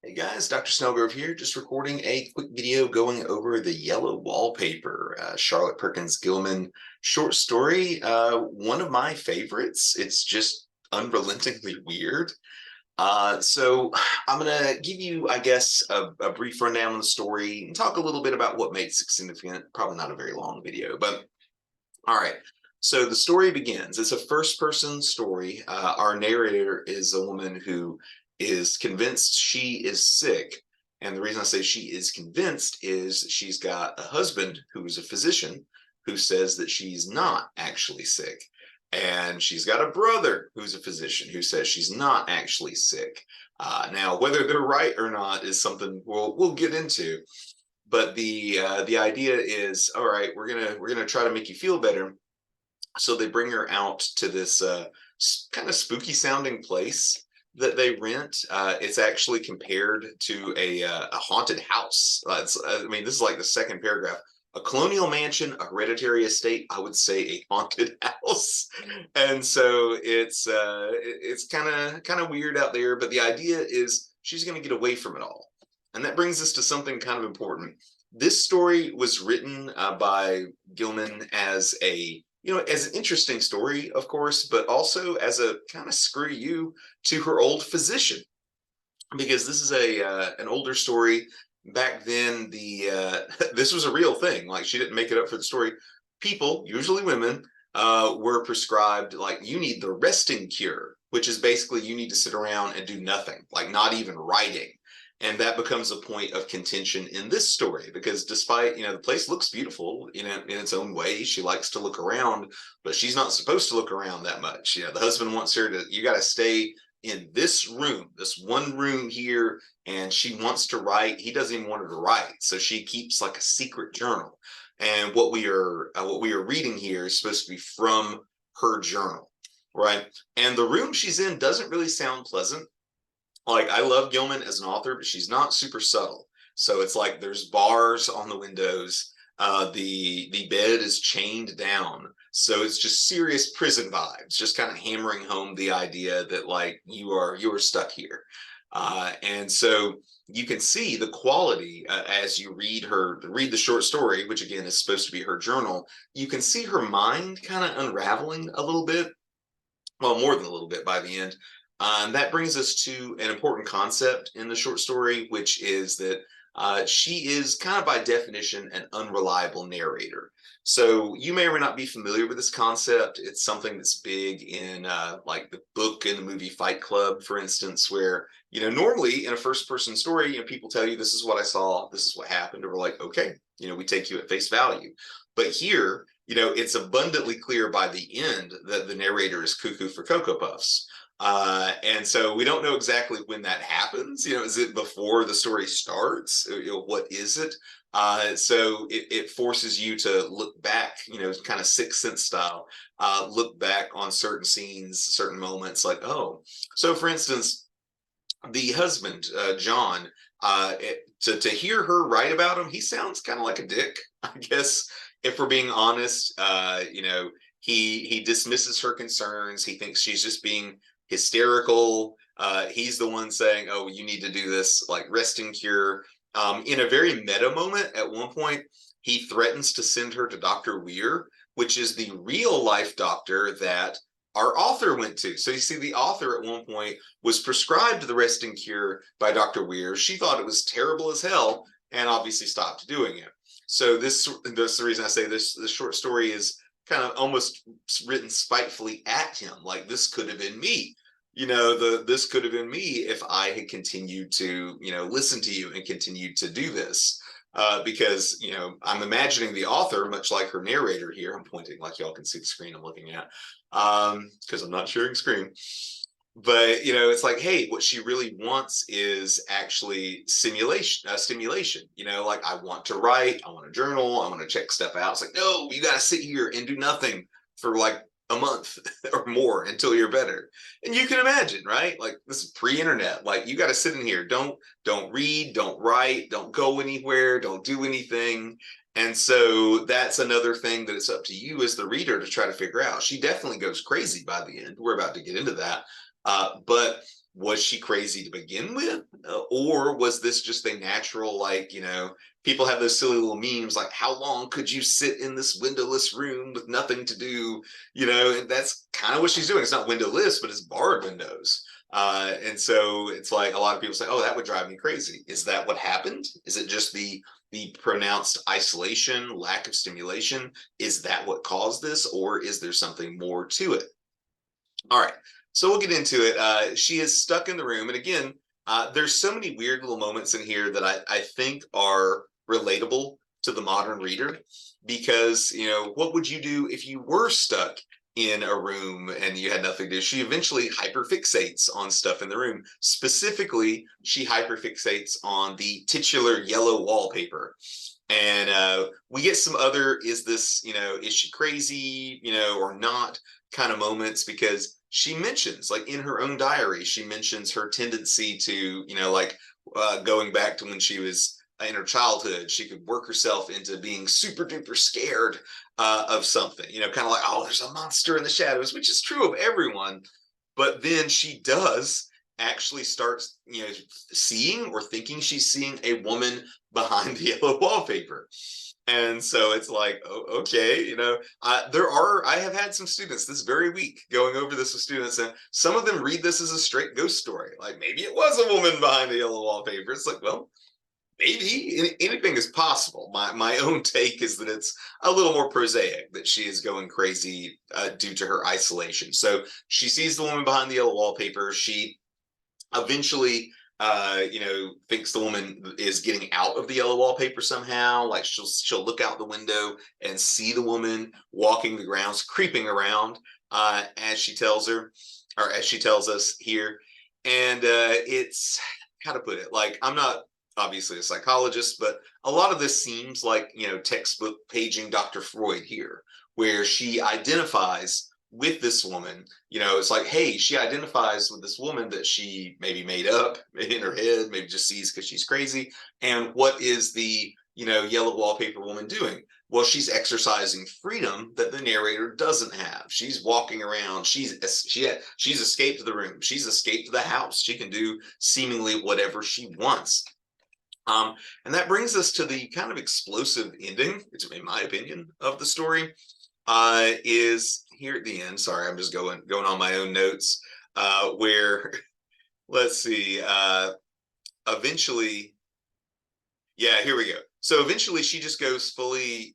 Hey guys, Dr. Snellgrove here, just recording a quick video going over the Yellow Wallpaper, Charlotte Perkins Gilman short story. One of my favorites. It's just unrelentingly weird. So I'm gonna give you, I guess, a brief rundown on the story and talk a little bit about what makes it significant. Probably not a very long video, but all right. So the story begins. It's a first-person story. Our narrator is a woman who is convinced she is sick. And the reason I say she is convinced is she's got a husband who is a physician who says that she's not actually sick. And she's got a brother who's a physician who says she's not actually sick. Now, whether they're right or not is something we'll get into. But the idea is, all right, we're gonna try to make you feel better. So they bring her out to this kind of spooky sounding place that they rent. It's actually compared to a haunted house. I mean, this is like the second paragraph. A colonial mansion, a hereditary estate, I would say a haunted house. And so it's kind of weird out there, but the idea is she's going to get away from it all. And that brings us to something kind of important. This story was written by Gilman as as an interesting story, of course, but also as a kind of screw you to her old physician, because this is an older story. Back then, this was a real thing. Like, she didn't make it up for the story. People, usually women, were prescribed, like, you need the resting cure, which is basically you need to sit around and do nothing, like not even writing. And that becomes a point of contention in this story, because despite, the place looks beautiful, in its own way. She likes to look around, but she's not supposed to look around that much. The husband wants her to, you got to stay in this room, this one room here, and she wants to write. He doesn't even want her to write. So she keeps like a secret journal. And what we are reading here is supposed to be from her journal, right? And the room she's in doesn't really sound pleasant. Like, I love Gilman as an author, but she's not super subtle. So it's like there's bars on the windows. The bed is chained down. So it's just serious prison vibes, just kind of hammering home the idea that, like, you are stuck here. And so you can see the quality as you read the short story, which again is supposed to be her journal. You can see her mind kind of unraveling a little bit. Well, more than a little bit by the end. That brings us to an important concept in the short story, which is that she is kind of by definition an unreliable narrator. So you may or may not be familiar with this concept. It's something that's big in like the book and the movie Fight Club, for instance, where, normally in a first person story, people tell you, this is what I saw, this is what happened, and we're like, okay, we take you at face value. But here, it's abundantly clear by the end that the narrator is cuckoo for Cocoa Puffs. And so we don't know exactly when that happens. Is it before the story starts? What is it? So it forces you to look back, kind of Sixth Sense style, look back on certain scenes, certain moments, like, oh, so for instance, the husband, John, to hear her write about him, he sounds kind of like a dick, I guess, if we're being honest. He dismisses her concerns. He thinks she's just being hysterical. He's the one saying, oh, you need to do this like resting cure. In a very meta moment, at one point, he threatens to send her to Dr. Weir, which is the real life doctor that our author went to. So you see, the author at one point was prescribed the resting cure by Dr. Weir. She thought it was terrible as hell and obviously stopped doing it. So that's the reason I say this short story is kind of almost written spitefully at him. Like, this could have been me. This could have been me if I had continued to, listen to you and continued to do this. Because, I'm imagining the author, much like her narrator here. I'm pointing like y'all can see the screen I'm looking at, because I'm not sharing screen. But, it's like, hey, what she really wants is actually stimulation. Like, I want to write, I want to journal, I want to check stuff out. It's like, no, you got to sit here and do nothing for like a month or more until you're better. And you can imagine, right? Like, this is pre-internet. Like, you got to sit in here. Don't read, don't write, don't go anywhere, don't do anything. And so that's another thing that it's up to you as the reader to try to figure out. She definitely goes crazy by the end. We're about to get into that. But was she crazy to begin with? Or was this just a natural, like, people have those silly little memes like, how long could you sit in this windowless room with nothing to do? And that's kind of what she's doing. It's not windowless, but it's barred windows. And so it's like a lot of people say, oh, that would drive me crazy. Is that what happened? Is it just the pronounced isolation, lack of stimulation? Is that what caused this? Or is there something more to it? All right, so we'll get into it. She is stuck in the room. And again, there's so many weird little moments in here that I think are relatable to the modern reader because, what would you do if you were stuck in a room and you had nothing to do? She eventually hyperfixates on stuff in the room. Specifically, she hyperfixates on the titular yellow wallpaper. And we get some other, is this, is she crazy, or not kind of moments because she mentions, like in her own diary, she mentions her tendency to, going back to when she was in her childhood, she could work herself into being super duper scared of something, kind of like, oh, there's a monster in the shadows, which is true of everyone. But then she does actually start, seeing or thinking she's seeing a woman behind the yellow wallpaper. And so it's like, oh, okay, I have had some students this very week going over this with students, and some of them read this as a straight ghost story. Like maybe it was a woman behind the yellow wallpaper. It's like, well, maybe anything is possible. My own take is that it's a little more prosaic, that she is going crazy due to her isolation. So she sees the woman behind the yellow wallpaper. She eventually thinks the woman is getting out of the yellow wallpaper somehow. Like she'll look out the window and see the woman walking the grounds, creeping around, as she tells her, or as she tells us here. And it's, how to put it, like, I'm not obviously a psychologist, but a lot of this seems like, textbook paging Dr. Freud here, where she identifies with this woman. It's like, hey, she identifies with this woman that she maybe made up in her head, maybe just sees because she's crazy. And what is the, yellow wallpaper woman doing? Well, she's exercising freedom that the narrator doesn't have. She's walking around. She's escaped the room. She's escaped the house. She can do seemingly whatever she wants. And that brings us to the kind of explosive ending, in my opinion, of the story. Is here at the end. Sorry, I'm just going on my own notes. Where, let's see. Eventually, yeah, here we go. So eventually, she just goes fully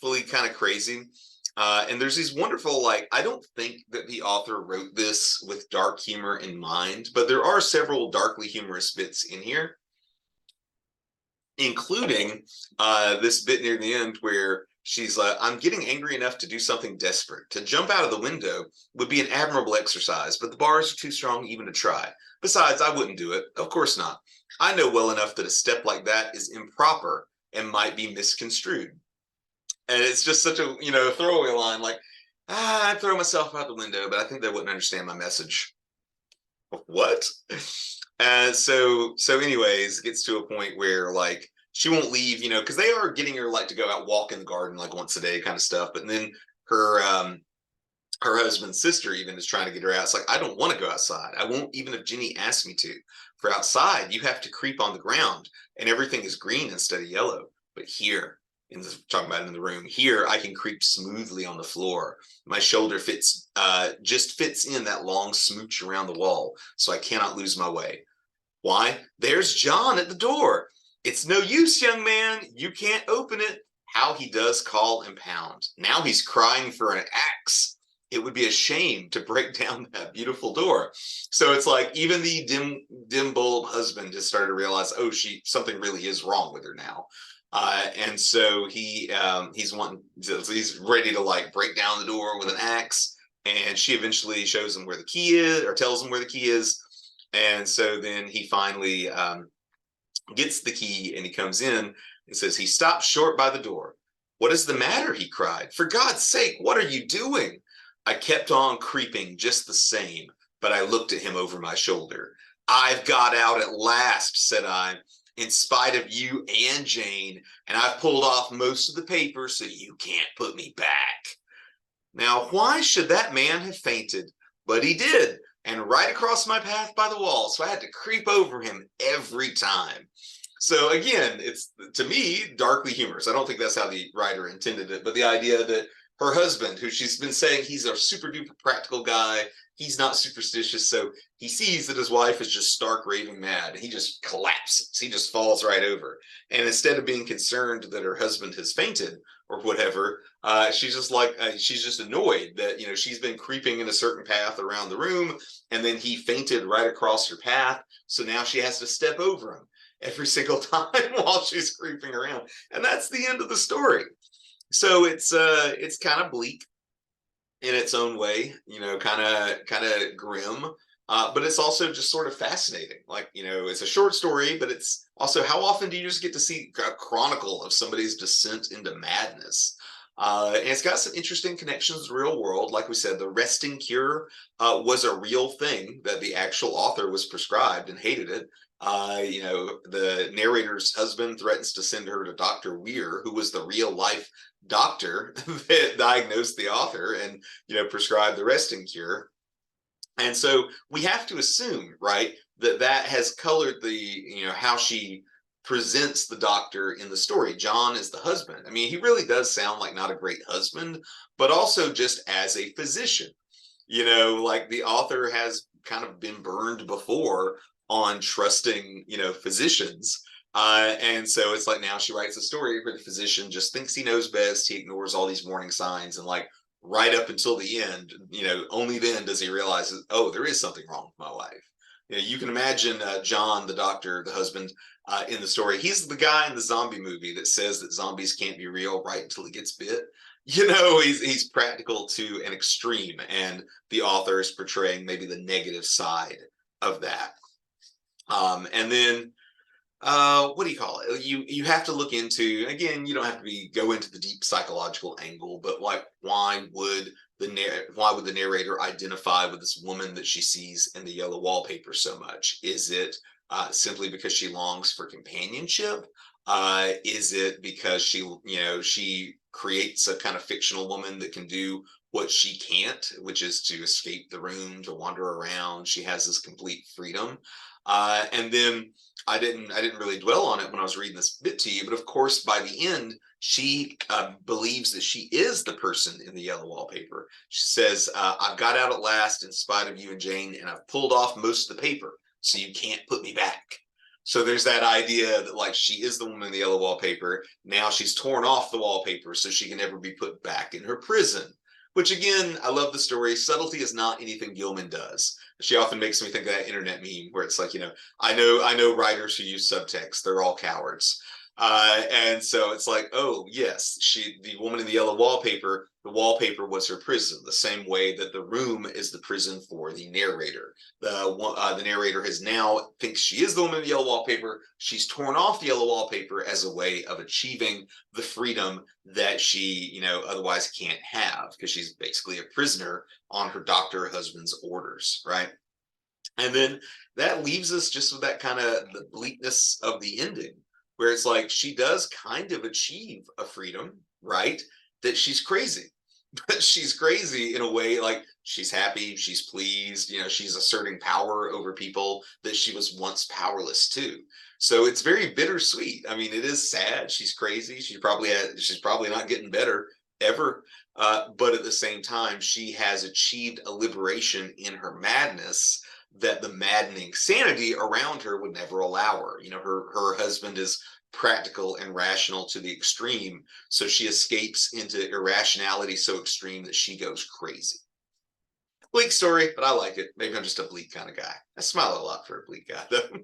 kind of crazy. And there's these wonderful, like, I don't think that the author wrote this with dark humor in mind, but there are several darkly humorous bits in here, including this bit near the end where she's like, I'm getting angry enough to do something desperate. To jump out of the window would be an admirable exercise, but the bars are too strong even to try. Besides, I wouldn't do it. Of course not. I know well enough that a step like that is improper and might be misconstrued. And it's just such a, throwaway line, like, I'd throw myself out the window, but I think they wouldn't understand my message. What? And so anyways, it gets to a point where, like, she won't leave, because they are getting her, like, to go out walk in the garden like once a day kind of stuff. But then her husband's sister even is trying to get her out. It's like, I don't want to go outside. I won't, even if Jenny asks me to. For outside, you have to creep on the ground and everything is green instead of yellow. But here, talking about it in the room, here I can creep smoothly on the floor. My shoulder just fits in that long smooch around the wall, so I cannot lose my way. Why? There's John at the door. It's no use, young man. You can't open it. How he does call and pound. Now he's crying for an axe. It would be a shame to break down that beautiful door. So it's like even the dim bulb husband just started to realize, oh, something really is wrong with her now. And so he's ready to, like, break down the door with an axe. And she eventually shows him where the key is, or tells him where the key is. And so then he finally gets the key and he comes in and says, he stopped short by the door. What is the matter? He cried. For God's sake, what are you doing? I kept on creeping just the same, but I looked at him over my shoulder. I've got out at last, said I, in spite of you and Jane, and I've pulled off most of the paper so you can't put me back. Now, why should that man have fainted? But he did, and right across my path by the wall. So I had to creep over him every time. So again, it's to me darkly humorous. I don't think that's how the writer intended it, but the idea that her husband, who she's been saying he's a super duper practical guy, he's not superstitious, so he sees that his wife is just stark raving mad. He just collapses. He just falls right over. And instead of being concerned that her husband has fainted or whatever, she's just like she's just annoyed that she's been creeping in a certain path around the room, and then he fainted right across her path. So now she has to step over him every single time while she's creeping around, and that's the end of the story. So it's kind of bleak in its own way, kind of grim, but it's also just sort of fascinating. Like it's a short story, but it's also how often do you just get to see a chronicle of somebody's descent into madness? And it's got some interesting connections to the real world. Like we said, the resting cure was a real thing that the actual author was prescribed and hated it. The narrator's husband threatens to send her to Dr. Weir, who was the real life doctor that diagnosed the author and prescribed the resting cure. And so we have to assume, right, that that has colored the how she presents the doctor in the story. John is the husband. I mean, he really does sound like not a great husband, but also just as a physician. Like the author has kind of been burned before on trusting physicians, and so it's like now she writes a story where the physician just thinks he knows best. He ignores all these warning signs, and like right up until the end, only then does he realize, oh, there is something wrong with my wife. You can imagine John, the doctor, the husband, in the story. He's the guy in the zombie movie that says that zombies can't be real right until he gets bit. He's practical to an extreme, and the author is portraying maybe the negative side of that. And then what do you call it? You have to look into, again, you don't have to go into the deep psychological angle, but like why would the narrator identify with this woman that she sees in the yellow wallpaper so much? Is it simply because she longs for companionship? Is it because she creates a kind of fictional woman that can do what she can't, which is to escape the room, to wander around? She has this complete freedom. And then I didn't really dwell on it when I was reading this bit to you, but of course, by the end, she believes that she is the person in the yellow wallpaper. She says, "I've got out at last in spite of you and Jane, and I've pulled off most of the paper, so you can't put me back." So there's that idea that like she is the woman in the yellow wallpaper. Now she's torn off the wallpaper, so she can never be put back in her prison. Which again, I love the story. Subtlety is not anything Gilman does. She often makes me think of that internet meme where it's like, I know writers who use subtext. They're all cowards. And so it's like, oh yes, the woman in the yellow wallpaper, the wallpaper was her prison, the same way that the room is the prison for the narrator. The narrator has now thinks she is the woman in the yellow wallpaper. She's torn off the yellow wallpaper as a way of achieving the freedom that she, otherwise can't have, because she's basically a prisoner on her doctor husband's orders, right? And then that leaves us just with that kind of the bleakness of the ending, where it's like she does kind of achieve a freedom, right? That she's crazy, but she's crazy in a way like she's happy, she's pleased, she's asserting power over people that she was once powerless to. So it's very bittersweet. I mean, it is sad. She's crazy. She's probably not getting better ever. But at the same time, she has achieved a liberation in her madness that the maddening sanity around her would never allow her. Her husband is practical and rational to the extreme, so she escapes into irrationality so extreme that she goes crazy. Bleak story, but I like it. Maybe I'm just a bleak kind of guy. I smile a lot for a bleak guy, though.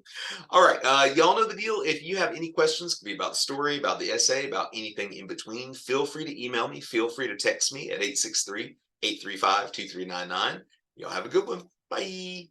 All right, y'all know the deal. If you have any questions, could be about the story, about the essay, about anything in between, feel free to email me. Feel free to text me at 863-835-2399. Y'all have a good one. Bye.